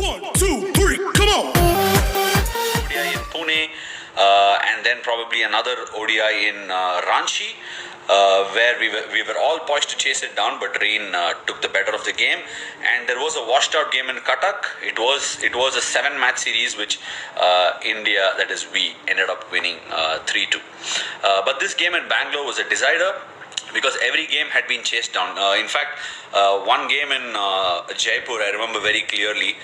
1, 2, 3, come on! ODI in Pune, and then probably another ODI in Ranchi, where we were all poised to chase it down, but rain took the better of the game, and there was a washed out game in Cuttack. It was a 7-match series which India, that is we, ended up winning 3-2. But this game in Bangalore was a decider, because every game had been chased down. In fact, one game in Jaipur, I remember very clearly,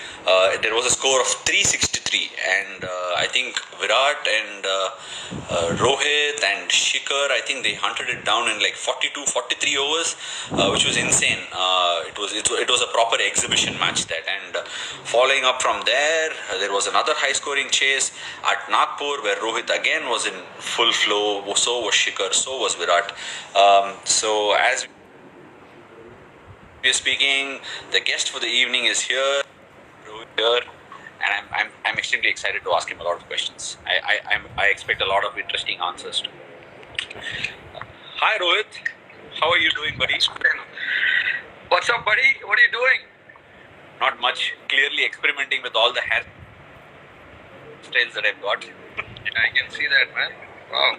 there was a score of 363, and I think Virat and Rohit and Shikhar, I think they hunted it down in like 42, 43 overs, which was insane. It was a proper exhibition match that, and following up from there, there was another high-scoring chase at Nagpur, where Rohit again was in full flow, so was Shikhar, so was Virat. So as we are speaking, the guest for the evening is here, and I'm extremely excited to ask him a lot of questions. I expect a lot of interesting answers too. Hi Rohit, how are you doing, buddy? What's up, buddy? What are you doing? Not much. Clearly experimenting with all the hair styles that I've got. I can see that, man. Wow.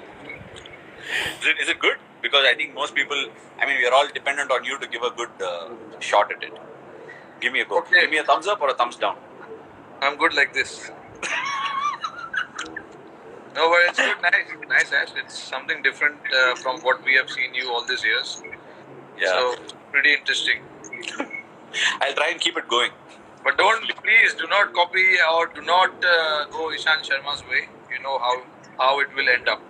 Is it good? Because I think most people, we are all dependent on you to give a good shot at it. Give me a go. Okay. Give me a thumbs up or a thumbs down. I'm good like this. No, but it's good. Nice, Ash. It's something different from what we have seen you all these years. Yeah. So, pretty interesting. I'll try and keep it going. But please do not copy or do not go Ishan Sharma's way. You know how it will end up.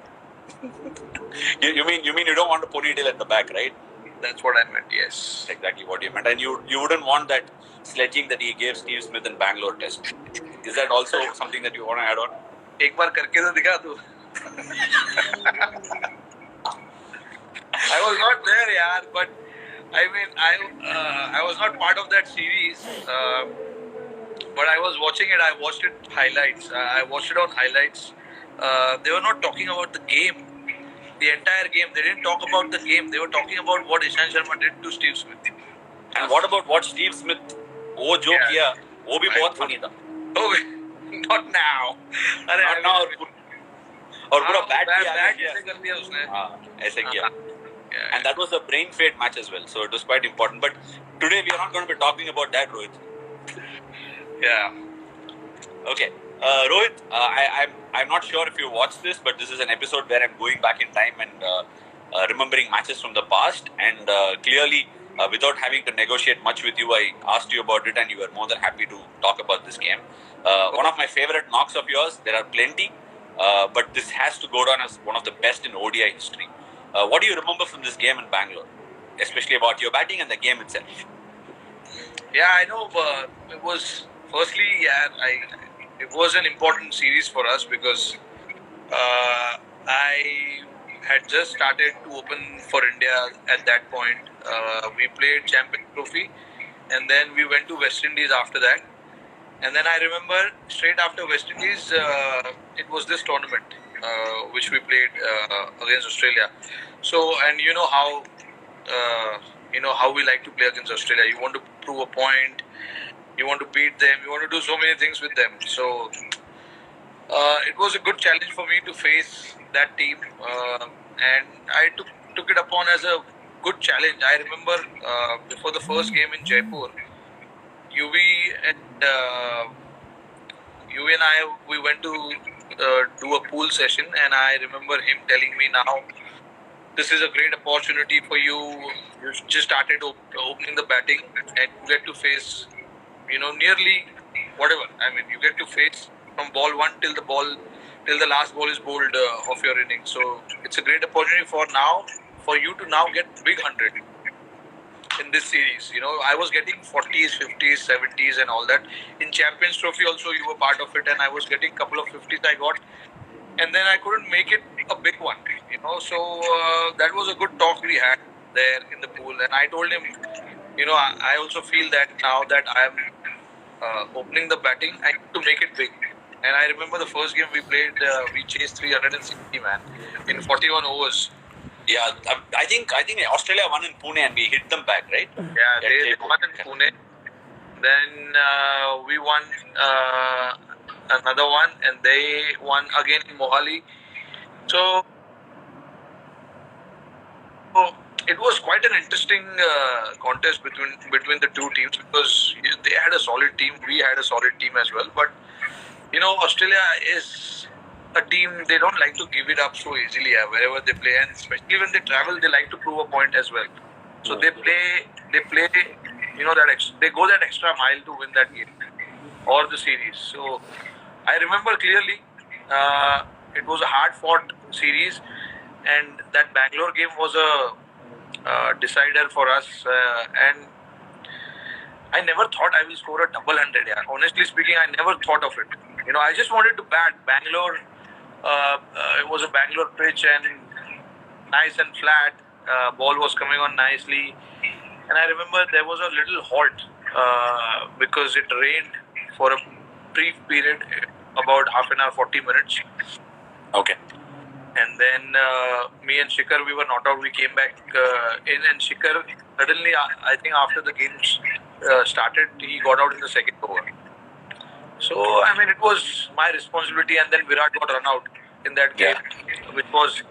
You mean you don't want a ponytail at the back, right? That's what I meant, yes. Exactly what you meant. And you wouldn't want that sledging that he gave Steve Smith in Bangalore test. Is that also something that you want to add on? एक बार करके तो दिखा तू. I was not there, yaar, but I was not part of that series. But I was watching it. I watched it highlights. I watched it on highlights. They were not talking about the game. The entire game. They didn't talk about the game. They were talking about what Ishan Sharma did to Steve Smith. And what about what Steve Smith वो जो किया वो भी बहुत funny था. Oh, not now. Not now. और पूरा bat ऐसे कर दिया उसने. ऐसे किया. And that was a brain fade match as well. So it was quite important. But today we are not going to be talking about that, Rohit. Yeah. Okay. Rohit, I'm not sure if you watched this, but this is an episode where I'm going back in time and remembering matches from the past. And clearly, without having to negotiate much with you, I asked you about it and you were more than happy to talk about this game. One of my favorite knocks of yours, there are plenty, but this has to go down as one of the best in ODI history. What do you remember from this game in Bangalore, especially about your batting and the game itself? Yeah, I know. It was firstly, it was an important series for us because I had just started to open for India at that point. We played Champions Trophy, and then we went to West Indies after that. And then I remember straight after West Indies, it was this tournament which we played against Australia. So, and you know how we like to play against Australia. You want to prove a point, you want to beat them, you want to do so many things with them. So it was a good challenge for me to face that team, and I took it upon as a good challenge. I remember before the first game in Jaipur, UV and I, we went to do a pool session, and I remember him telling me, now this is a great opportunity for you. You just started opening the batting, and you get to face, nearly whatever. You get to face from ball one till the last ball is bowled of your innings. So it's a great opportunity for you to now get big 100 in this series. I was getting 40s, 50s, 70s and all that. In Champions Trophy also you were part of it, and I was getting a couple of 50s I got. And then I couldn't make it a big one, So that was a good talk we had there in the pool. And I told him, I also feel that now that I'm opening the batting, I need to make it big. And I remember the first game we played, we chased 360, man, in 41 overs. Yeah, I think Australia won in Pune and we hit them back, right? Yeah, they won in Pune. Then we won another one, and they won again in Mohali. So it was quite an interesting contest between the two teams because they had a solid team, we had a solid team as well. But Australia is a team, they don't like to give it up so easily wherever they play, and especially when they travel, they like to prove a point as well. So they play, they go that extra mile to win that game or the series. So I remember clearly, it was a hard fought series, and that Bangalore game was a decider for us. And I never thought I will score a double hundred. Yeah. Honestly speaking, I never thought of it. I just wanted to bat. Bangalore, it was a Bangalore pitch and nice and flat. Ball was coming on nicely. And I remember there was a little halt because it rained for a brief period, about half an hour, 40 minutes. Okay. And then me and Shikhar, we were not out. We came back in, and Shikhar suddenly, I think after the games started, he got out in the second over. So I mean, it was my responsibility, and then Virat got run out in that game, which was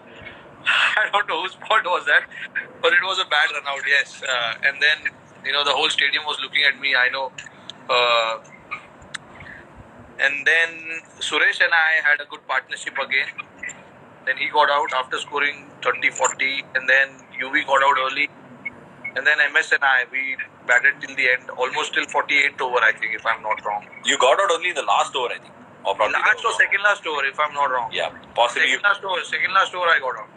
I don't know whose fault was that, but it was a bad run out. Yes, and then the whole stadium was looking at me. I know. And then Suresh and I had a good partnership again. Then he got out after scoring 30-40, and then UV got out early. And then MS and I, we batted till the end, almost till 48th over, I think, if I'm not wrong. You got out only in the last over, I think. Or probably last or second last over, if I'm not wrong. Yeah, possibly. Second last over, I got out.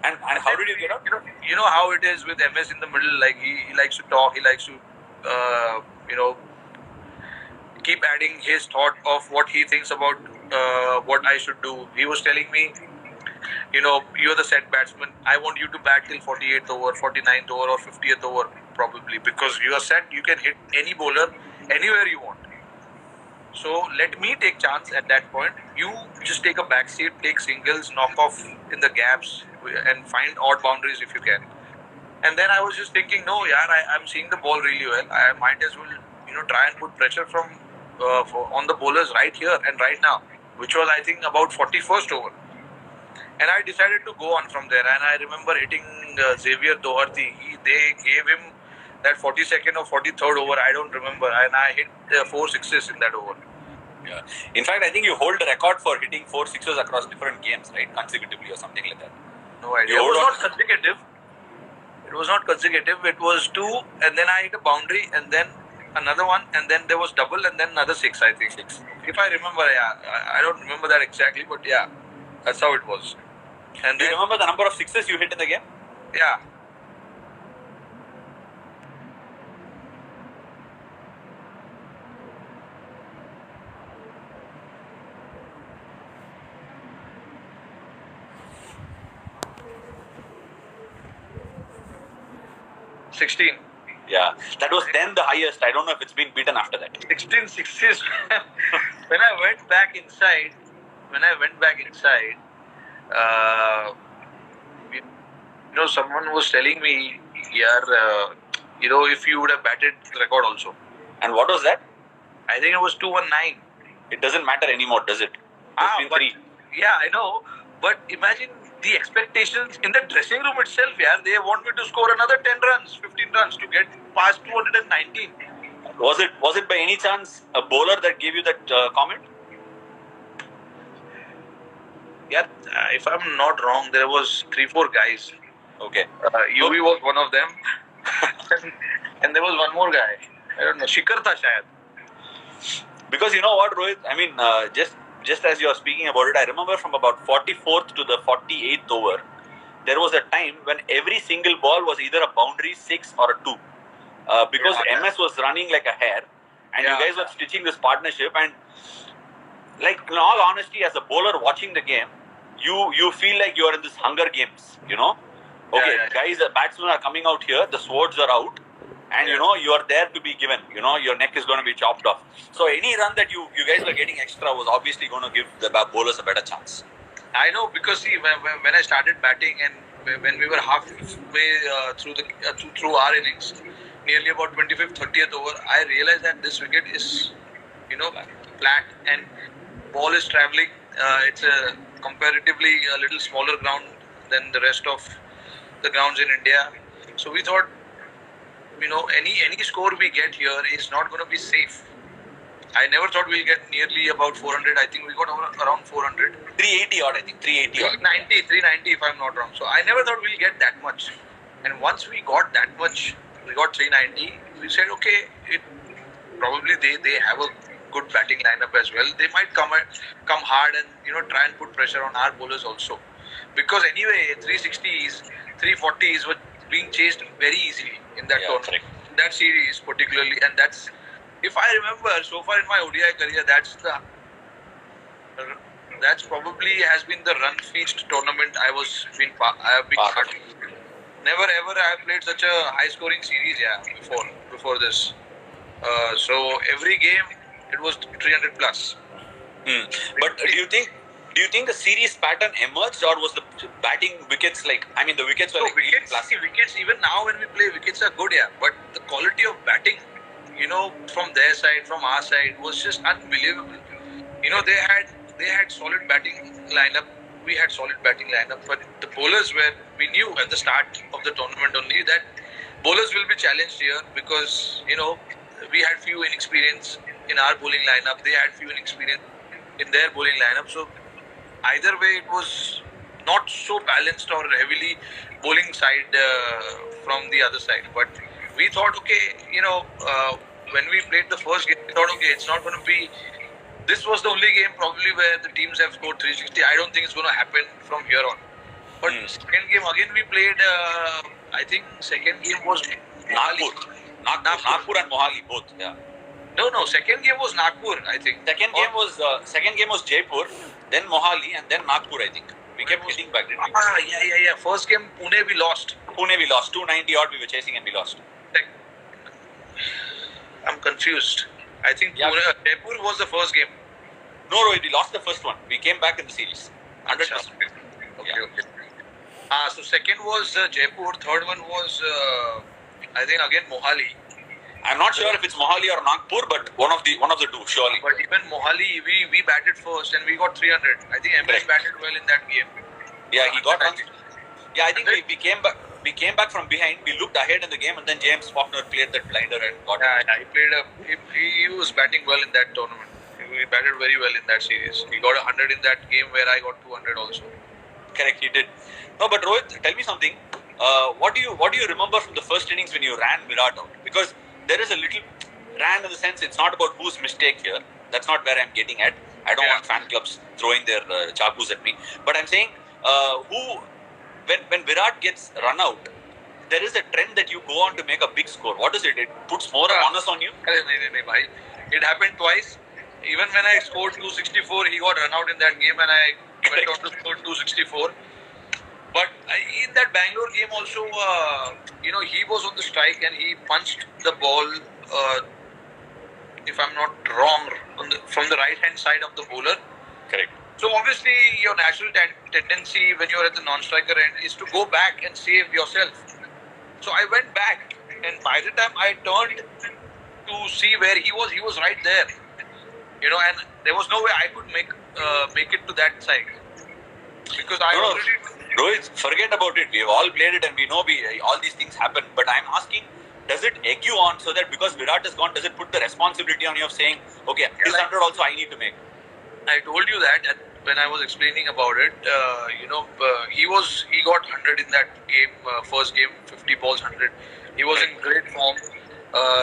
And how did you get out? You know how it is with MS in the middle. Like he likes to talk. He likes to, keep adding his thought of what he thinks about what I should do. He was telling me, you're the set batsman. I want you to bat till 48th over, 49th over, or 50th over probably, because you are set. You can hit any bowler anywhere you want. So let me take chance at that point. You just take a back seat, take singles, knock off in the gaps, and find odd boundaries if you can. And then I was just thinking, no, I'm seeing the ball really well. I might as well, try and put pressure on the bowlers right here and right now, which was, I think, about 41st over. And I decided to go on from there. And I remember hitting Xavier Doherty. They gave him that 42nd or 43rd over, I don't remember. And I hit 4 sixes in that over. Yeah. In fact, I think you hold the record for hitting 4 sixes across different games, right? Consecutively or something like that. No idea. It was not consecutive. It was 2, and then I hit a boundary, and then another one, and then there was double, and then another 6, I think. 6. If I remember, I don't remember that exactly, but yeah, that's how it was. And do you remember the number of sixes you hit in the game? Yeah. $16. Yeah, that was then the highest. I don't know if it's been beaten after that. 16 sixes. When I went back inside, someone was telling me, if you would have batted the record also. And what was that? I think it was 219. It doesn't matter anymore, does it? It's been 3. Yeah, I know. But imagine the expectations in the dressing room itself. Yeah, they want me to score another 10 runs, 15 runs to get past 219. Was it by any chance a bowler that gave you that comment? Yeah, if I'm not wrong, there was 3-4 guys. Okay. UV was one of them. and there was one more guy. I don't know. Shikhar tha shayad. Because you know what, Rohit? I mean, just as you are speaking about it, I remember from about 44th to the 48th over, there was a time when every single ball was either a boundary 6 or a 2. Because MS was running like a hare, and you guys were stitching this partnership. And like, in all honesty, as a bowler watching the game, you feel like you are in this Hunger Games, Okay, guys, the batsmen are coming out here, the swords are out, and you are there to be given. Your neck is going to be chopped off. So any run that you guys were getting extra was obviously going to give the bowlers a better chance. I know, because see, when I started batting, and when we were halfway through our innings, nearly about 25th, 30th over, I realized that this wicket is, flat and ball is traveling. It's a comparatively a little smaller ground than the rest of the grounds in India. So we thought, any score we get here is not going to be safe. I never thought we'll get nearly about 400. I think we got around 400. 380 odd, I think. 380 odd. 390 if I'm not wrong. So I never thought we'll get that much. And once we got that much, we got 390. We said, okay, probably they have a good batting lineup as well. They might come hard and try and put pressure on our bowlers also. Because anyway, 360s, 340s were being chased very easily in that tournament. That series particularly, and that's, if I remember, so far in my ODI career, that's probably has been the run feast tournament I have been part of. Never ever I have played such a high scoring series before this. So every game it was 300 plus. But do you think the series pattern emerged, or was the batting wickets the wickets were wickets even now when we play, wickets are good, but the quality of batting, from their side, from our side, was just unbelievable. They had solid batting lineup. We had solid batting lineup, but the bowlers we knew at the start of the tournament only that bowlers will be challenged here because we had few inexperience in our bowling lineup. They had few inexperience in their bowling lineup. So either way, it was not so balanced or heavily bowling side from the other side. But we thought, okay, when we played the first game, we thought, okay, it's not going to be. This was the only game probably where the teams have scored 360. I don't think it's going to happen from here on. But second game again we played. I think second game was Nagpur and Mohali both. Yeah. No. Second game was Nagpur. I think. Second game was Jaipur, then Mohali, and then Nagpur. I think we kept hitting back. Didn't we? Yeah. First game Pune we lost. 290 odd. We were chasing and we lost. I'm confused. I think Jaipur was the first game. No, Rohit, we lost the first one. We came back in the series. 100%. Okay. So second was Jaipur. Third one was I think again Mohali. I'm not sure if it's Mohali or Nagpur, but one of the two surely. But even Mohali, we batted first and we got 300. I think MS batted well in that game. Yeah, he got runs. Yeah, I think we came back. We came back from behind. We looked ahead in the game, and then James Faulkner played that blinder and got it. He was batting well in that tournament. He batted very well in that series. He got 100 in that game where I got 200 also. Correct, he did. No, but Rohit, tell me something. What do you remember from the first innings when you ran Virat out? Because there is a little ran in the sense it's not about whose mistake here. That's not where I'm getting at. I don't want fan clubs throwing their chakus at me. But I'm saying when Virat gets run out, there is a trend that you go on to make a big score. What is it? It puts more onus on you? It happened twice. Even when I scored 264, he got run out in that game and I went on to score 264. But in that Bangalore game also, he was on the strike and he punched the ball, if I'm not wrong, from the right-hand side of the bowler. Correct. So obviously, your natural tendency when you're at the non-striker end is to go back and save yourself. So I went back, and by the time I turned to see where he was right there. And there was no way I could make it to that side because Rohit, forget about it. We have all played it, and we know all these things happen. But I'm asking, does it egg you on so that because Virat is gone, does it put the responsibility on you of saying, okay, this 100 also I need to make? I told you that when I was explaining about it. He got 100 in that game, first game, 50 balls, 100. He was in great form.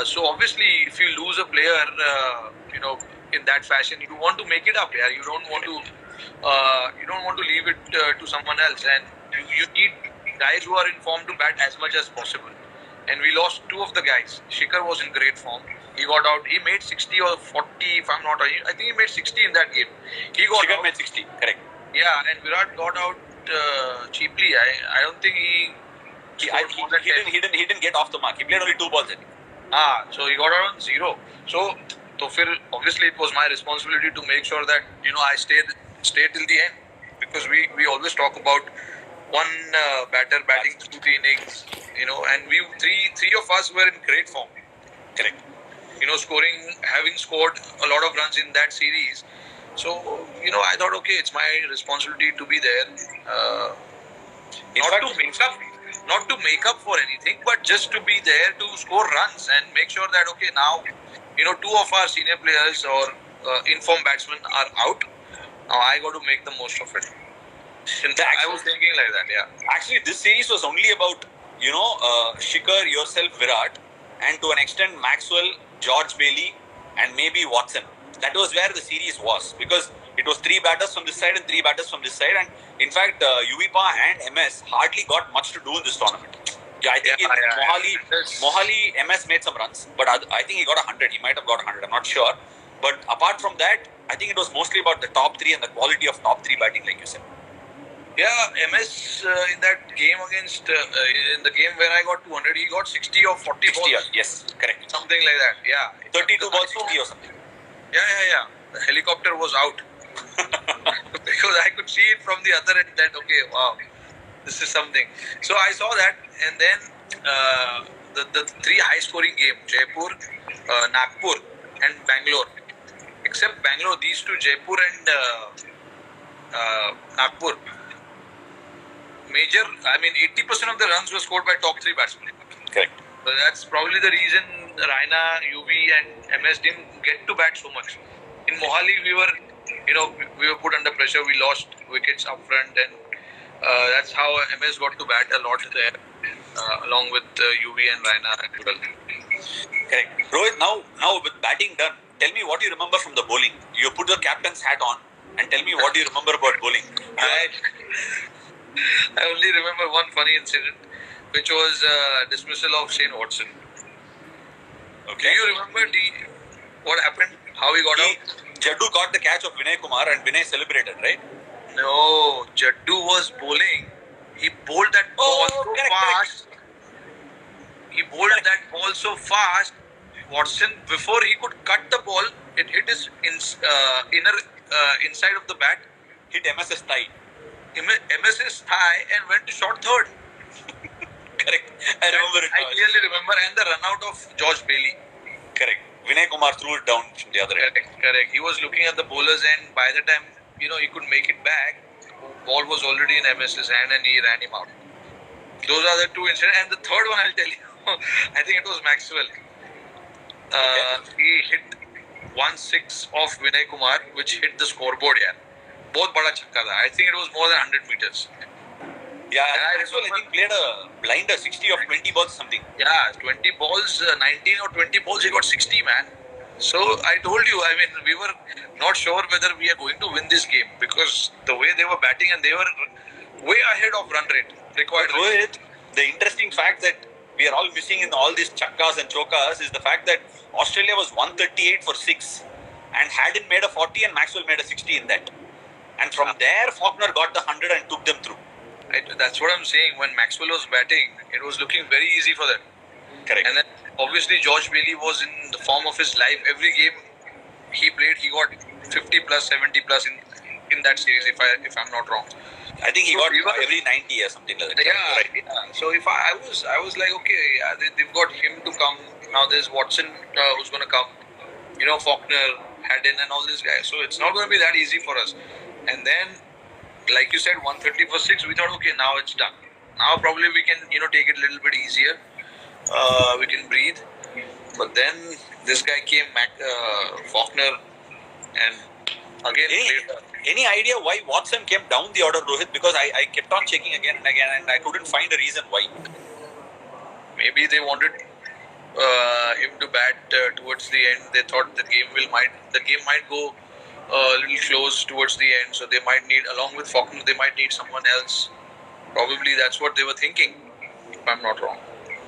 So obviously, if you lose a player, in that fashion, you want to make it up. You don't want to leave it to someone else, and you need guys who are in form to bat as much as possible. And we lost two of the guys. Shikhar was in great form. He got out. He made 60 or 40, if I'm not wrong. I think he made 60 in that game. Shikhar made 60, correct. Yeah, and Virat got out cheaply. I don't think he didn't get off the mark. He played only 2 balls. So he got out on 0. So obviously it was my responsibility to make sure that I stayed till the end, because we always talk about one batter batting through the innings, and we three of us were in great form. Correct. Having scored a lot of runs in that series. So, I thought, okay, it's my responsibility to be there. Not to make up for anything, but just to be there to score runs and make sure that, okay, now, two of our senior players or informed batsmen are out. Now I got to make the most of it. I was thinking like that, yeah. Actually, this series was only about, Shikhar, yourself, Virat, and to an extent Maxwell, George Bailey, and maybe Watson. That was where the series was, because it was three batters from this side and three batters from this side, and in fact, Yuvipa and MS hardly got much to do in this tournament. Yeah, I think Mohali, MS made some runs, but I think he got 100. He might have got 100. I'm not sure. But apart from that, I think it was mostly about the top three and the quality of top three batting, like you said. Yeah, MS in that game against in the game where I got 200, he got 60 or 40 60 balls. Yes, correct. Something like that. Yeah. 32 balls, 60 or something. Yeah. The helicopter was out because I could see it from the other end. That okay, wow, this is something. So I saw that, and then the three high-scoring games: Jaipur, Nagpur, and Bangalore. Except Bangalore, these two, Jaipur and Nagpur. 80% of the runs were scored by top three batsmen. Correct. So that's probably the reason Raina, UV, and MS didn't get to bat so much. In Mohali, we were put under pressure. We lost wickets up front, and that's how MS got to bat a lot there, along with UV and Raina as well. Correct. Rohit, now with batting done, tell me what you remember from the bowling. You put the captain's hat on, and tell me what you remember about bowling. I only remember one funny incident, which was dismissal of Shane Watson. Okay. Do you remember what happened? How he got out? Jaddu caught the catch of Vinay Kumar and Vinay celebrated, right? No, Jaddu was bowling. He bowled that ball so fast. He bowled that ball so fast. Watson, before he could cut the ball, it hit his inside of the bat. Hit MS's thigh. MS's thigh and went to short third. Correct. I remember it. I clearly remember, and the run out of George Bailey. Correct. Vinay Kumar threw it down from the other end. Correct. He was looking at the bowlers, and by the time he could make it back, ball was already in MS's hand, and he ran him out. Those are the two incidents. And the third one, I'll tell you, I think it was Maxwell. He hit 1-6 of Vinay Kumar, which hit the scoreboard. Yeah, both bada chakka tha. I think it was more than 100 meters. Yeah, I think played a blinder 60 of 20 balls something. Yeah, 20 balls, 19 or 20 balls, he got 60, man. So I told you, we were not sure whether we are going to win this game because the way they were batting and they were way ahead of run rate required. Rohit, the interesting fact that we are all missing in all these chakkas and chokas is the fact that Australia was 138 for 6 and Haddon made a 40 and Maxwell made a 60 in that. And from there, Faulkner got the 100 and took them through. That's what I'm saying. When Maxwell was batting, it was looking very easy for them. Correct. And then obviously George Bailey was in the form of his life. Every game he played, he got 50 plus, 70 plus in that series. If I'm not wrong, I think he got every 90 or something like that. Yeah, right. Yeah. So if I was like, okay, they've got him to come. Now there's Watson who's going to come. Faulkner, Haddon, and all these guys. So it's not going to be that easy for us. And then, like you said, 130 for 6. We thought, okay, now it's done. Now probably we can, take it a little bit easier. We can breathe. But then this guy came, Faulkner, and again. Any idea why Watson came down the order, Rohit? Because I kept on checking again and again, and I couldn't find a reason why. Maybe they wanted him to bat towards the end. They thought the game might go a little close towards the end, so they might need, along with Faulkner, they might need someone else. Probably that's what they were thinking, if I'm not wrong,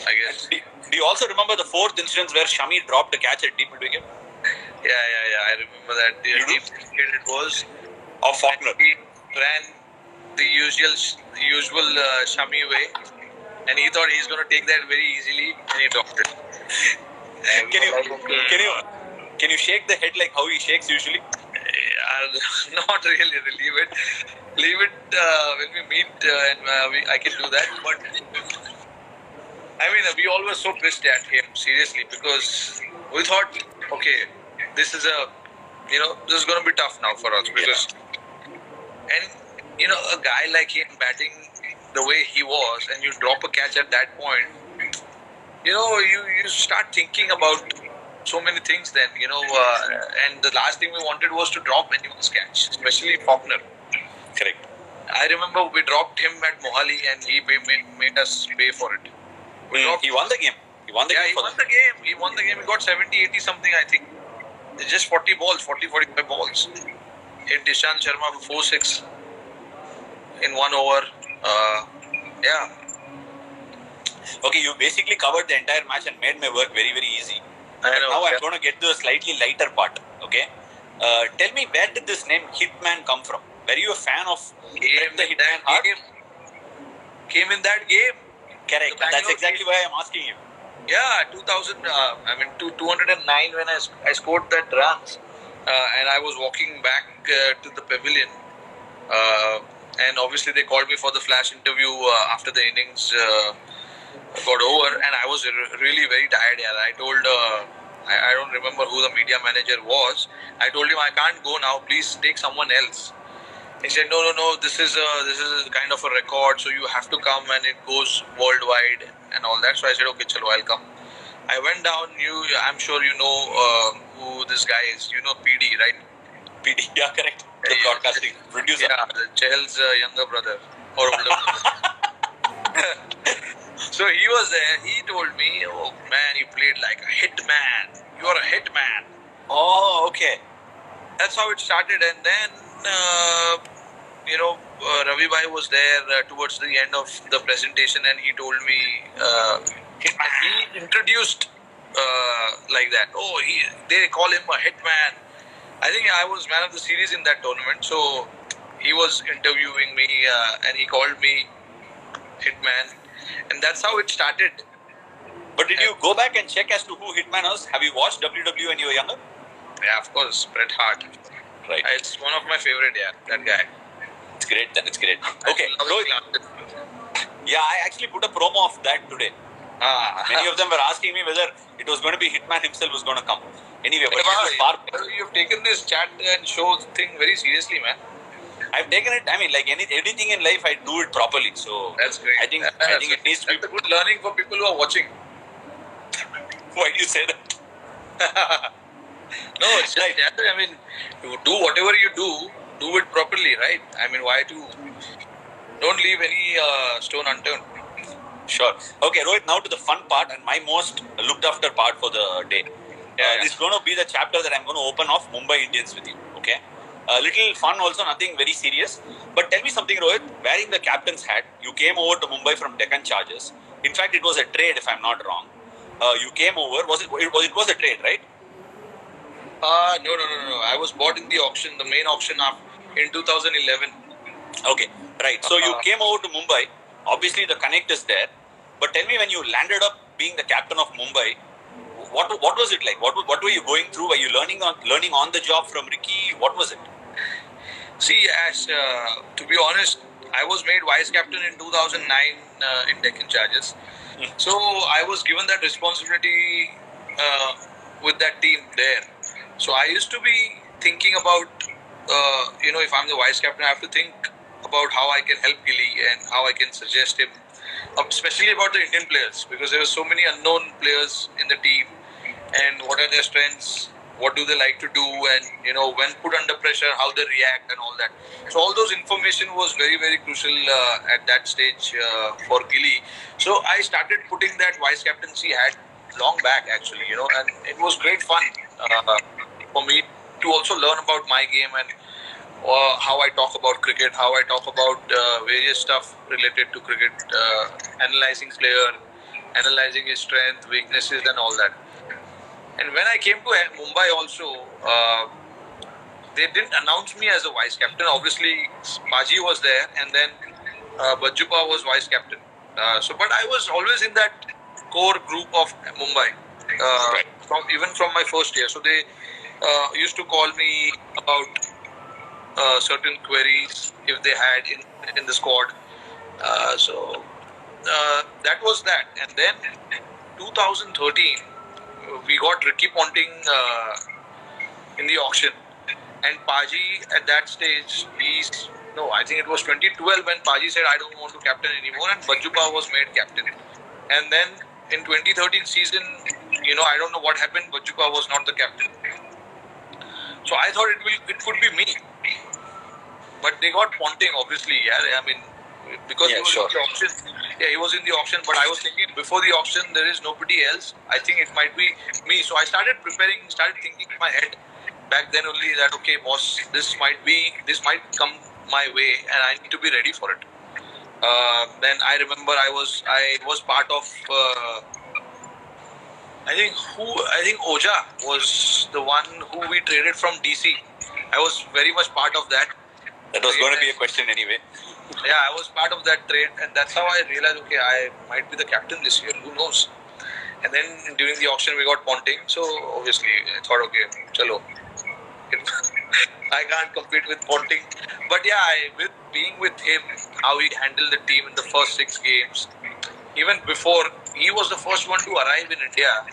I guess. Do you also remember the fourth instance where Shami dropped a catch at deep mid-wicket? Yeah, I remember that. The deep wicket it was. Of Faulkner. He ran the usual Shami way, and he thought he's going to take that very easily, and he dropped it. Can you shake the head like how he shakes usually? Not really relieve it. Leave it when we meet and I can do that. But I mean, we all were so pissed at him, seriously, because we thought, okay, this is this is going to be tough now for us because, and a guy like him batting the way he was, and you drop a catch at that point, you start thinking about so many things. Then and the last thing we wanted was to drop anyone's catch, especially Faulkner. Correct. I remember we dropped him at Mohali, and he made us pay for it. He won the game. He won the game. He won the game. He won the game. He got 70, 80 something, I think. It's just 40 balls, 40, 45 balls. Hit Ishant Sharma for 4-6 in 1 over. Yeah. Okay, you basically covered the entire match and made my work very, very easy. Now I'm going to get to a slightly lighter part. Okay. Tell me, where did this name Hitman come from? Were you a fan of the Hitman Heart? Came in that game. Correct. That's exactly why I'm asking you. Yeah, 209 when I scored that runs, and I was walking back to the pavilion, and obviously they called me for the flash interview after the innings got over, and I was really very tired. Yeah, I told I don't remember who the media manager was. I told him I can't go now. Please take someone else. He said, no, this is kind of a record, so you have to come and it goes worldwide and all that. So I said, okay, chalo, I'll come. I went down. I'm sure you know who this guy is. You know PD, right? PD, yeah, correct. The broadcasting producer. Yeah, Chahal's younger brother or older brother. So he was there. He told me, oh man, you played like a hitman. You are a hitman. Oh, okay. That's how it started. And then Ravi Bhai was there towards the end of the presentation, and he told me he introduced like that. Oh, they call him a hitman. I think I was man of the series in that tournament. So he was interviewing me, and he called me hitman, and that's how it started. But did you go back and check as to who Hitman was? Have you watched WWE when you were younger? Yeah, of course, Bret Hart. Right. It's one of my favorite, that guy. It's great then, it's great. Okay, Rohit. Yeah, I actually put a promo of that today. Many of them were asking me whether it was going to be Hitman himself was going to come. Anyway, but you've taken this chat and show thing very seriously, man. I've taken it, like anything in life, I do it properly. So that's great. I think it needs to be a good learning for people who are watching. Why do you say that? No, it's right. I mean, you do whatever you do it properly, right? I mean, don't leave any stone unturned. Sure. Okay, Rohit, now to the fun part and my most looked after part for the day. This is going to be the chapter that I'm going to open off Mumbai Indians with you. Okay. A little fun also, nothing very serious. But tell me something, Rohit. Wearing the captain's hat, you came over to Mumbai from Deccan Chargers. In fact, it was a trade, if I'm not wrong. You came over. It was a trade, right? No. I was bought in the auction, the main auction in 2011. Okay, right. So you came over to Mumbai. Obviously, the connect is there. But tell me, when you landed up being the captain of Mumbai, what was it like? What were you going through? Were you learning on the job from Ricky? What was it? See, to be honest, I was made vice captain in 2009 in Deccan Chargers. So I was given that responsibility with that team there. So I used to be thinking about, if I'm the vice captain, I have to think about how I can help Gilly and how I can suggest him, especially about the Indian players, because there were so many unknown players in the team, and what are their strengths, what do they like to do, and when put under pressure, how they react and all that. So all those information was very, very crucial at that stage for Gilly. So I started putting that vice captaincy hat long back actually, and it was great fun for me to also learn about my game and how I talk about cricket, how I talk about various stuff related to cricket, analyzing player, analyzing his strength, weaknesses and all that. And when I came to Mumbai also, they didn't announce me as a vice captain. Obviously, Paji was there, and then Bajjupa was vice captain. But I was always in that core group of Mumbai, even from my first year. So they used to call me about certain queries if they had in the squad. That was that. And then 2013, we got Ricky Ponting in the auction. And Paji at that stage, I think it was 2012 when Paji said, I don't want to captain anymore, and Bajupa was made captain. And then in 2013 season, I don't know what happened, Bajupa was not the captain. So I thought it could be me. But they got Ponting, obviously. Yeah, I mean, because he was in the auction. Yeah, he was in the auction, but I was thinking before the auction, there is nobody else. I think it might be me. So I started thinking in my head back then only that, okay, boss, this might come my way and I need to be ready for it. Then I remember I was part of, I think Oja was the one who we traded from DC. I was very much part of that. That was going to be a question anyway. Yeah, I was part of that trade, and that's how I realized, okay, I might be the captain this year. Who knows? And then during the auction, we got Ponting. So obviously, I thought, okay, chalo. I can't compete with Ponting. But yeah, with being with him, how he handled the team in the first 6 games, even before, he was the first one to arrive in India,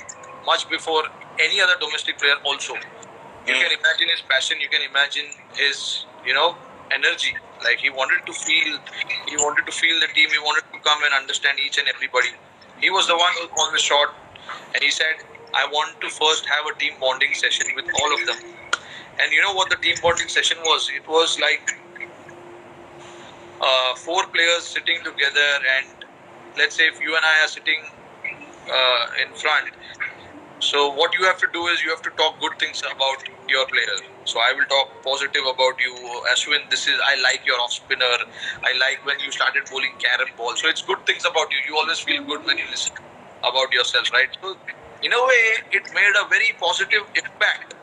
much before any other domestic player also. You can imagine his passion, you can imagine his, energy. Like he wanted to feel the team, he wanted to come and understand each and everybody. He was the one who called the shot, and he said, I want to first have a team bonding session with all of them. And you know what the team bonding session was? It was like 4 players sitting together, and let's say if you and I are sitting in front, so what you have to do is you have to talk good things about your player. So I will talk positive about you. Ashwin, I like your off spinner. I like when you started bowling carom ball. So it's good things about you. You always feel good when you listen about yourself, right? So in a way, it made a very positive impact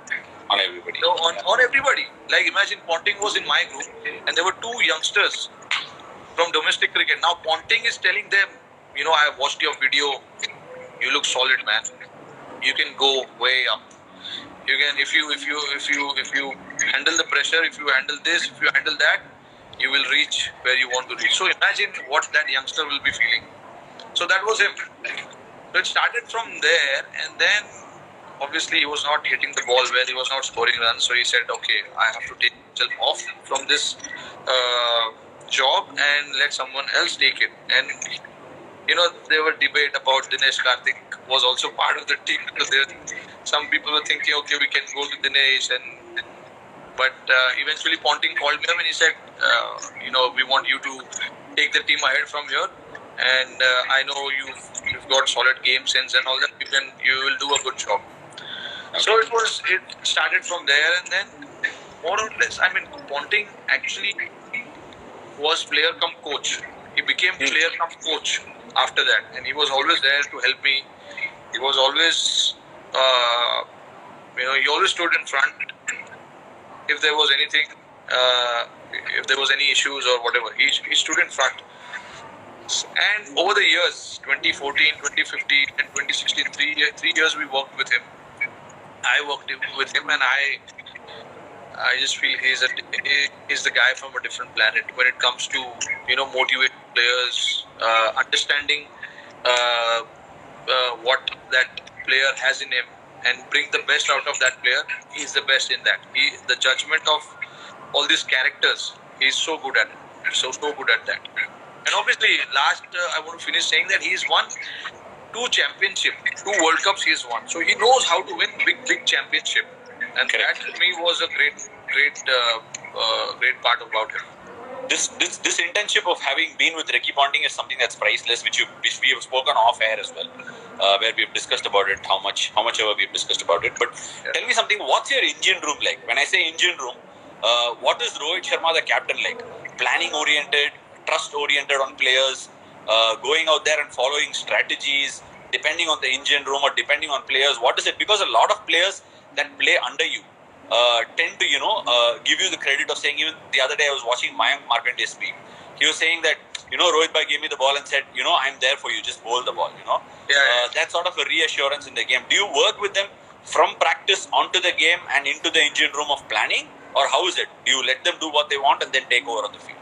on everybody. On everybody. Like imagine Ponting was in my group, and there were 2 youngsters from domestic cricket. Now Ponting is telling them, I have watched your video. You look solid, man. You can go way up. You can, if you handle the pressure, if you handle this, if you handle that, you will reach where you want to reach. So imagine what that youngster will be feeling. So that was him. So it started from there, and then obviously he was not hitting the ball well. He was not scoring runs. So he said, okay, I have to take myself off from this job and let someone else take it. And there were debate about Dinesh Karthik was also part of the team, because some people were thinking, okay, we can go to Dinesh, but eventually Ponting called me up and he said, we want you to take the team ahead from here, and I know you've got solid game sense and all that. You will do a good job. Okay. So it started from there, and then more or less, I mean, Ponting actually was player come coach. He became player come coach after that, and he was always there to help me. He was always, he always stood in front if there was anything, if there was any issues or whatever. He stood in front. And over the years, 2014, 2015, and 2016, 3 years we worked with him. I worked with him, and I just feel he's the guy from a different planet when it comes to motivating players, understanding what that player has in him, and bring the best out of that player. He's the best in that. The judgment of all these characters, he's so good at it. So good at that. And obviously, I want to finish saying that he's won 2 championships, 2 World Cups he's won. So he knows how to win big championship. And that to me was a great part about him. This internship of having been with Ricky Ponting is something that's priceless, which we have spoken off air as well, where we have discussed about it, how much ever we have discussed about it. But tell me something, what's your engine room like? When I say engine room, what is Rohit Sharma, the captain, like? Planning oriented, trust oriented on players, going out there and following strategies, depending on the engine room or depending on players. What is it? Because a lot of players that play under you tend to, give you the credit of saying, even the other day I was watching Mayank Markande's speak. He was saying that, Rohit bhai gave me the ball and said, I'm there for you, just bowl the ball, That's sort of a reassurance in the game. Do you work with them from practice onto the game and into the engine room of planning? or how is it? Do you let them do what they want and then take over on the field?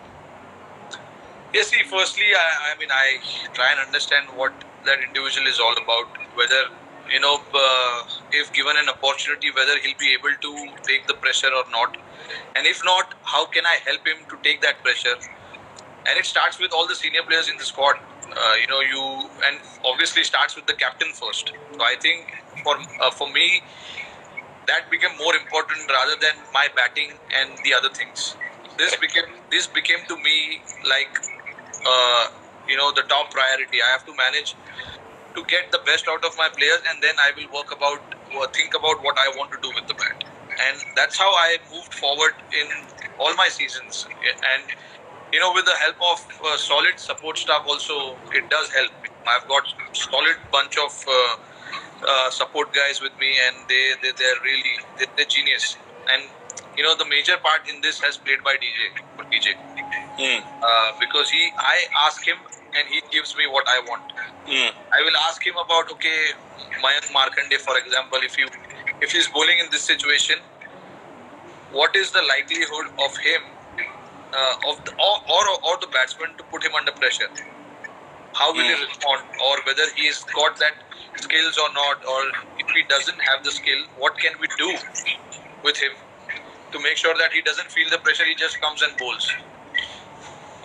Yes, see, firstly, I mean, I try and understand what that individual is all about. Whether, if given an opportunity, whether he'll be able to take the pressure or not. And if not, how can I help him to take that pressure? And it starts with all the senior players in the squad. And obviously starts with the captain first. So I think for me, that became more important rather than my batting and the other things. This became to me like the top priority. I have to manage to get the best out of my players, and then I will think about what I want to do with the bat. And that's how I moved forward in all my seasons. And with the help of solid support staff, also it does help. I've got solid bunch of support guys with me, and they're genius. And the major part in this has played by DJ. Because I ask him and he gives me what I want. I will ask him about Mayank Markande, for example, if he's bowling in this situation, what is the likelihood of him or the batsman to put him under pressure? How will he respond, or whether he's got that skills or not, or if he doesn't have the skill, what can we do with him to make sure that he doesn't feel the pressure, he just comes and bowls.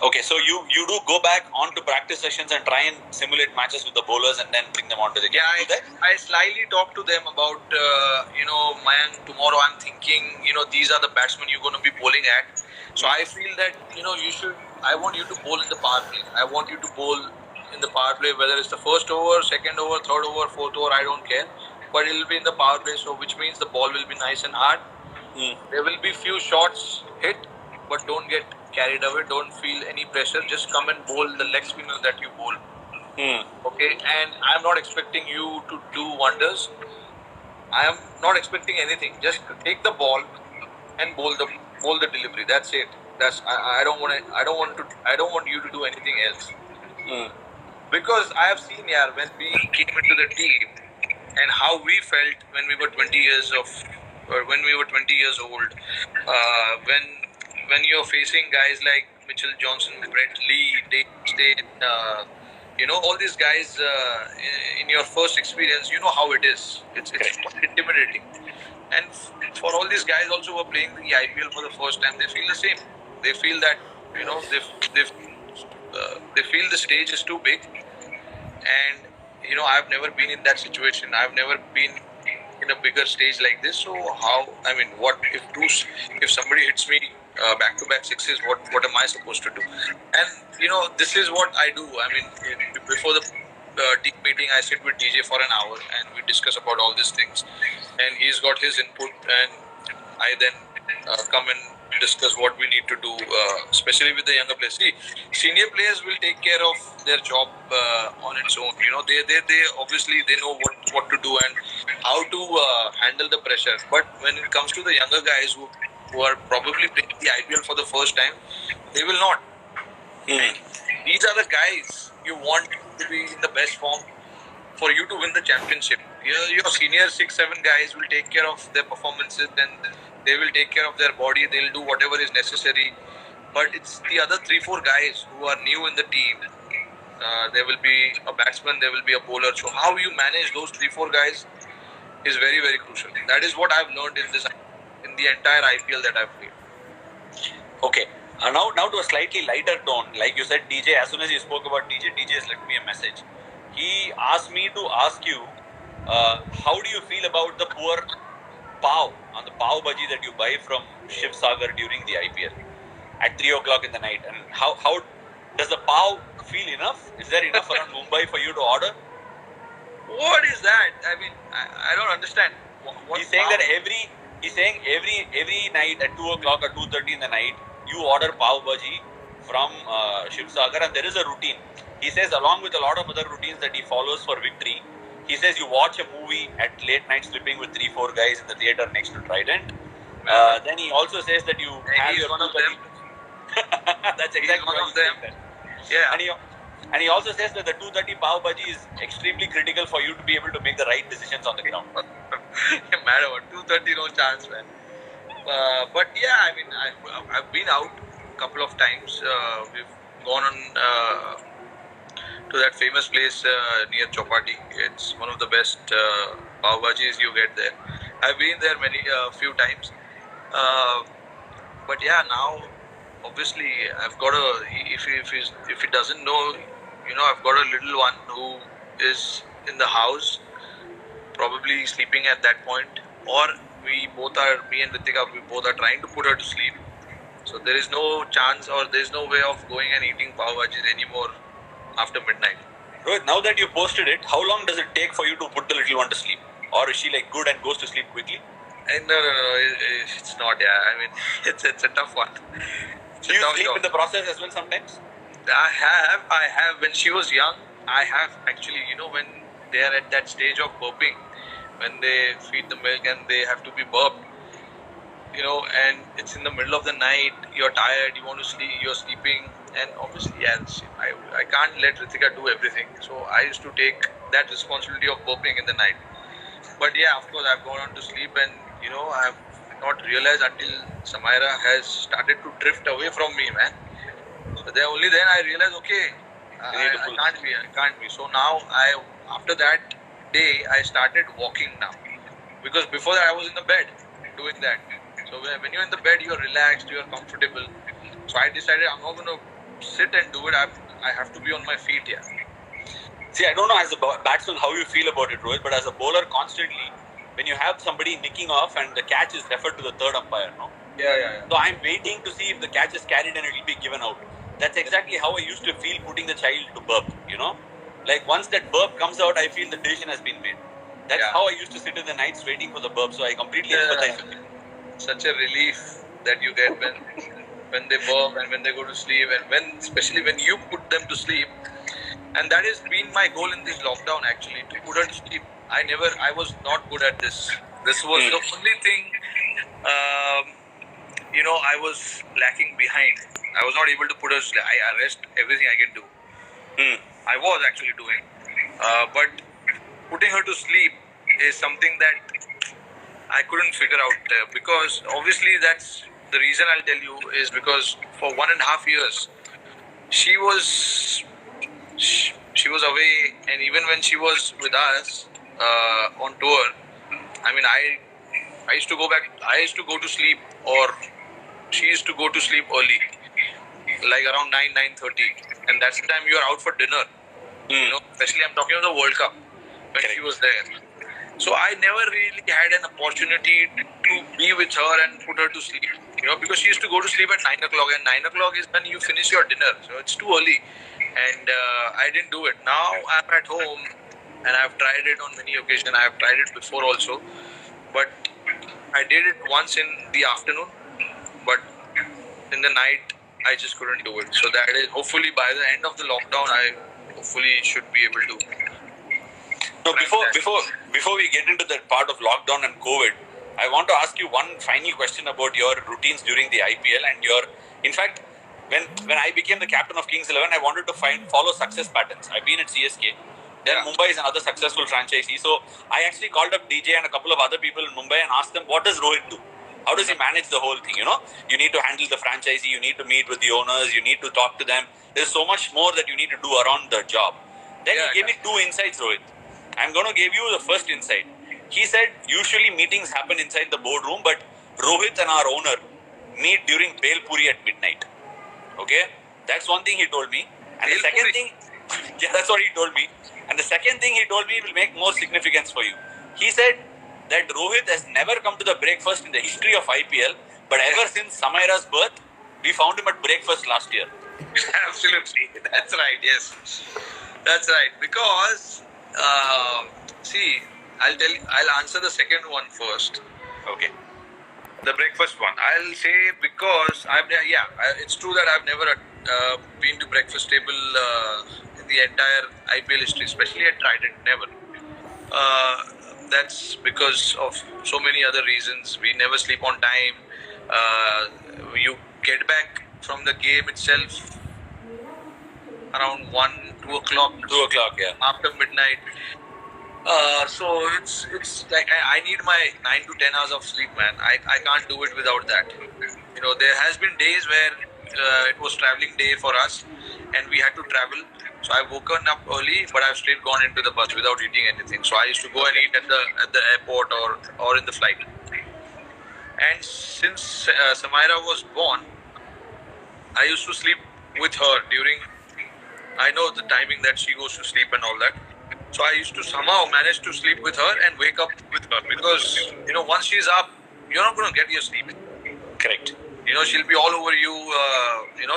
Okay, so you do go back onto practice sessions and try and simulate matches with the bowlers and then bring them onto the game. Yeah, I slyly talk to them about, Mayank, tomorrow I'm thinking, these are the batsmen you're going to be bowling at. So I feel that, I want you to bowl in the power play. I want you to bowl in the power play, whether it's the first over, second over, third over, fourth over, I don't care. But it will be in the power play, so which means the ball will be nice and hard. There will be few shots hit, but don't get carried away. Don't feel any pressure. Just come and bowl the leg spinner that you bowl. Okay, and I'm not expecting you to do wonders. I am not expecting anything. Just take the ball and bowl the delivery. That's it. I don't want you to do anything else. Because I have seen when we came into the team and how we felt when we were 20 years old, when you're facing guys like Mitchell Johnson, Brett Lee, Dave Steyn, all these guys in your first experience, you know how it is. It's quite intimidating. And for all these guys also who are playing the IPL for the first time, they feel the same. They feel that they feel the stage is too big. And I've never been in that situation. I've never been in a bigger stage like this. So what if somebody hits me back-to-back sixes? What am I supposed to do? And this is what I do. Before the team meeting, I sit with DJ for an hour and we discuss about all these things. And he's got his input, and I then come and discuss what we need to do, especially with the younger players. See, senior players will take care of their job on its own. They obviously they know what to do and how to handle the pressure. But when it comes to the younger guys who are probably playing the IPL for the first time, they will not. These are the guys you want to be in the best form for you to win the championship. Your senior 6-7 guys will take care of their performances, and they will take care of their body. They'll do whatever is necessary. But it's the other 3-4 guys who are new in the team. There will be a batsman, there will be a bowler. So how you manage those 3-4 guys is very, very crucial. That is what I've learned in the entire IPL that I've played. Okay. Now to a slightly lighter tone. Like you said, DJ, as soon as you spoke about DJ has left me a message. He asked me to ask you, how do you feel about the poor pav, on the pav bhaji that you buy from Shiv Sagar during the IPL at 3 o'clock in the night? And how does the pav feel enough? Is there enough around Mumbai for you to order? What is that? I don't understand. He's saying that every night at 2 o'clock or 2:30 in the night, you order pav bhaji from Shiv Sagar, and there is a routine. He says, along with a lot of other routines that he follows for victory, he says you watch a movie at late night sleeping with 3-4 guys in the theater next to Trident. Then he also says that you have He's one of them. That's exactly one what of them. Said. Yeah. And he also says that the 2:30 pav bhaji is extremely critical for you to be able to make the right decisions on the ground. Madam, 2:30 no chance, man. But yeah, I mean, I've been out a couple of times. We've gone on to that famous place near Chopati. It's one of the best pav bhajis you get there. I've been there many few times. Uh, but yeah, now obviously I've got a if he doesn't know, I've got a little one who is in the house, probably sleeping at that point, or me and Ritika, we both are trying to put her to sleep. So there is no chance, or there is no way of going and eating pav bhajis anymore after midnight. Rohit, now that you posted it, how long does it take for you to put the little one to sleep? Or is she like good and goes to sleep quickly? No, it's not. Yeah, I mean, it's a tough one. Do you sleep in the process as well sometimes? I have. When she was young, I have actually. When they are at that stage of burping, when they feed the milk and they have to be burped, and it's in the middle of the night, you're tired, you want to sleep, you're sleeping, and obviously, yes, I can't let Ritika do everything. So I used to take that responsibility of burping in the night. But yeah, of course, I've gone on to sleep, and I've not realized until Samaira has started to drift away from me, man. So only then I realized, okay, I can't be. So now after that day, I started walking now, because before that I was in the bed doing that. So when you're in the bed, you're relaxed, you're comfortable. So I decided I'm not going to sit and do it. I have to be on my feet here. See, I don't know as a batsman how you feel about it, Rohit, but as a bowler, constantly, when you have somebody nicking off and the catch is referred to the third umpire, no? Yeah. So I'm waiting to see if the catch is carried and it will be given out. That's exactly how I used to feel putting the child to burp, Like once that burp comes out, I feel the decision has been made. That's how I used to sit in the nights waiting for the burp. So I completely empathize with you. Such a relief that you get when they burp and when they go to sleep, and especially when you put them to sleep. And that has been my goal in this lockdown, actually, to put her to sleep. I was not good at this. This was the only thing, I was lacking behind. I was not able to put her to sleep. I rest everything I can do. I was actually doing. But putting her to sleep is something that I couldn't figure out, because obviously that's the reason. I'll tell you is because for 1.5 years, she was away, and even when she was with us on tour, I mean, I used to go back. I used to go to sleep, or she used to go to sleep early, like around 9:30, and that's the time you are out for dinner. Especially I'm talking of the World Cup when she was there. So I never really had an opportunity to be with her and put her to sleep. Because she used to go to sleep at 9 o'clock, and 9 o'clock is when you finish your dinner. So it's too early. And I didn't do it. Now I'm at home, and I've tried it on many occasions. I have tried it before also. But I did it once in the afternoon. But in the night, I just couldn't do it. So that is, hopefully by the end of the lockdown, I hopefully should be able to. No, before we get into that part of lockdown and COVID, I want to ask you one final question about your routines during the IPL and in fact, when I became the captain of Kings 11, I wanted to follow success patterns. I've been at CSK. Then Mumbai is another successful franchisee. So I actually called up DJ and a couple of other people in Mumbai and asked them, what does Rohit do? How does he manage the whole thing? You need to handle the franchisee, you need to meet with the owners, you need to talk to them. There's so much more that you need to do around the job. Then he gave me 2 insights, Rohit. I'm going to give you the first insight. He said usually meetings happen inside the boardroom, but Rohit and our owner meet during Bel Puri at midnight. Okay? That's one thing he told me. And the second thing, that's what he told me. And the second thing he told me will make more significance for you. He said that Rohit has never come to the breakfast in the history of IPL, but ever since Samaira's birth, we found him at breakfast last year. Absolutely. That's right, yes. That's right. Because, I'll answer the second one first. Okay. The breakfast one. I'll say because it's true that I've never been to breakfast table in the entire IPL history, especially at Trident. Never. That's because of so many other reasons. We never sleep on time. You get back from the game itself around 1-2 o'clock. 2 o'clock, yeah. After midnight. So it's like I need my 9 to 10 hours of sleep, man. I can't do it without that. There has been days where it was traveling day for us, and we had to travel. So I've woken up early, but I've straight gone into the bus without eating anything. So I used to go and eat at the airport or in the flight. And since Samaira was born, I used to sleep with her during. I know the timing that she goes to sleep and all that. So I used to somehow manage to sleep with her and wake up with her because once she's up, you're not going to get your sleep. Correct. She'll be all over you.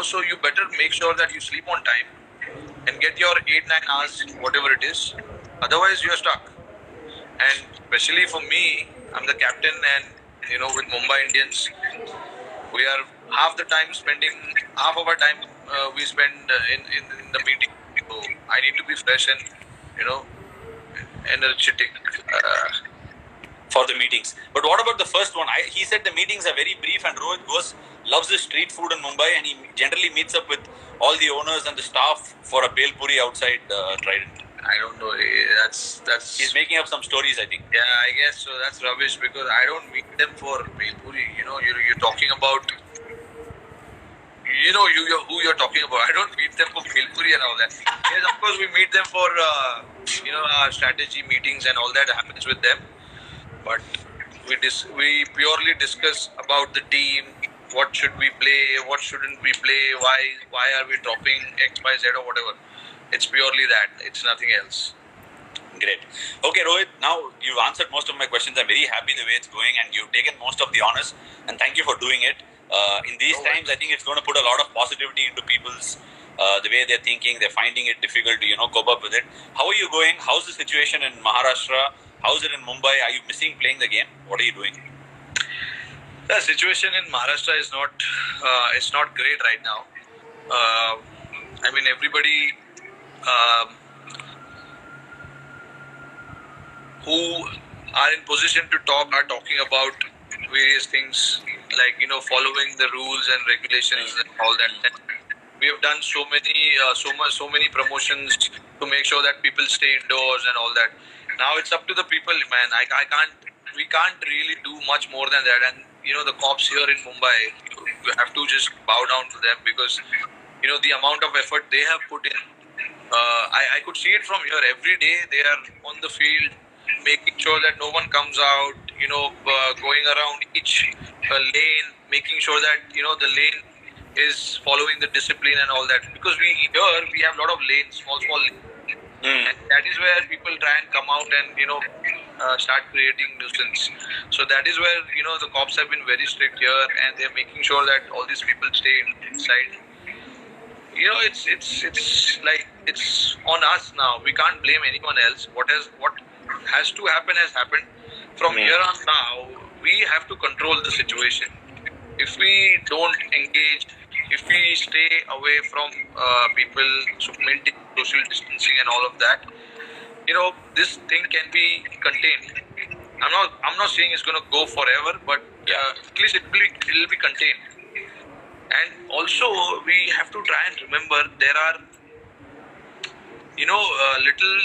So you better make sure that you sleep on time and get your 8-9 hours, whatever it is. Otherwise, you're stuck. And especially for me, I'm the captain, and with Mumbai Indians, we are half of our time we spend in the meeting. So I need to be fresh and energetic. For the meetings. But what about the first one? He said the meetings are very brief, and Rohit loves the street food in Mumbai, and he generally meets up with all the owners and the staff for a bhel puri outside Trident. I don't know. That's. He's making up some stories, I think. Yeah, I guess so. That's rubbish because I don't meet them for bhel puri. You're talking about. Who you're talking about. I don't meet them for bhel puri and all that. Yes, of course we meet them for our strategy meetings and all that happens with them. But we purely discuss about the team. What should we play? What shouldn't we play? Why are we dropping X, Y, Z or whatever? It's purely that. It's nothing else. Great. Okay, Rohit, now you've answered most of my questions. I'm very happy the way it's going, and you've taken most of the honors, and thank you for doing it. In these times, I think it's going to put a lot of positivity into people's the way they're thinking. They're finding it difficult to cope up with it. How are you going? How's the situation in Maharashtra? How's it in Mumbai? Are you missing playing the game? What are you doing? The situation in Maharashtra is not it's not great right now. I mean, everybody who are in position to talk are talking about various things like following the rules and regulations and all that. And we have done so many promotions to make sure that people stay indoors and all that. Now it's up to the people, man. We can't really do much more than that. And the cops here in Mumbai, you have to just bow down to them because the amount of effort they have put in. I could see it from here. Every day they are on the field, making sure that no one comes out. Going around each lane, making sure that the lane is following the discipline and all that. Because we have a lot of lanes, small lanes. And that is where people try and come out and start creating nuisance. So that is where the cops have been very strict here, and they're making sure that all these people stay inside. It's like it's on us now. We can't blame anyone else. What has to happen has happened. From here on now, we have to control the situation. If we don't engage, if we stay away from people, so maintain social distancing and all of that, this thing can be contained. I'm not saying it's going to go forever, but at least it will be contained. And also, we have to try and remember there are little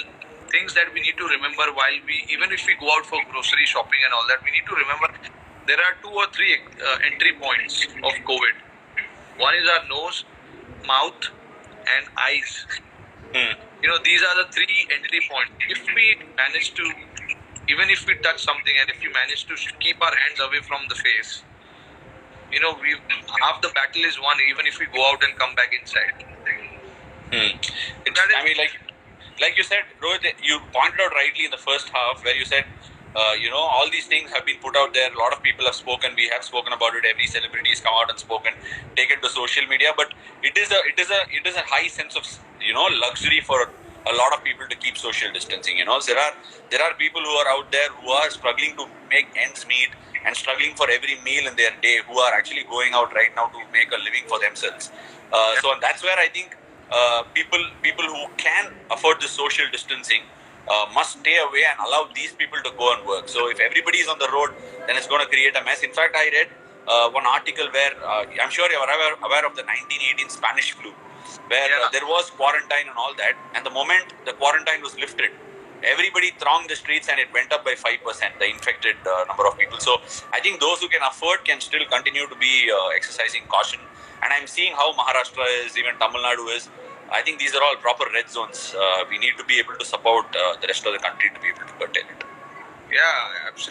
things that we need to remember while even if we go out for grocery shopping and all that, we need to remember there are 2 or 3 entry points of COVID. One is our nose, mouth, and eyes. These are the 3 entry points. If we manage to, even if we touch something, and if we manage to keep our hands away from the face, half the battle is won. Even if we go out and come back inside. I mean, like you said, Rohit, you pointed out rightly in the first half where you said, all these things have been put out there. A lot of people have spoken. We have spoken about it. Every celebrity has come out and spoken, taken to social media. But it is a high sense of luxury for a lot of people to keep social distancing. There are people who are out there who are struggling to make ends meet and struggling for every meal in their day, who are actually going out right now to make a living for themselves. So that's where I think people who can afford the social distancing must stay away and allow these people to go and work. So if everybody is on the road, then it's going to create a mess. In fact, I read one article where I'm sure you're aware of the 1918 Spanish flu, where there was quarantine and all that. And the moment the quarantine was lifted, everybody thronged the streets and it went up by 5%, the infected number of people. So I think those who can afford can still continue to be exercising caution. And I'm seeing how Maharashtra is, even Tamil Nadu is. I think these are all proper red zones. We need to be able to support the rest of the country to be able to curtail it. Yeah, absolutely.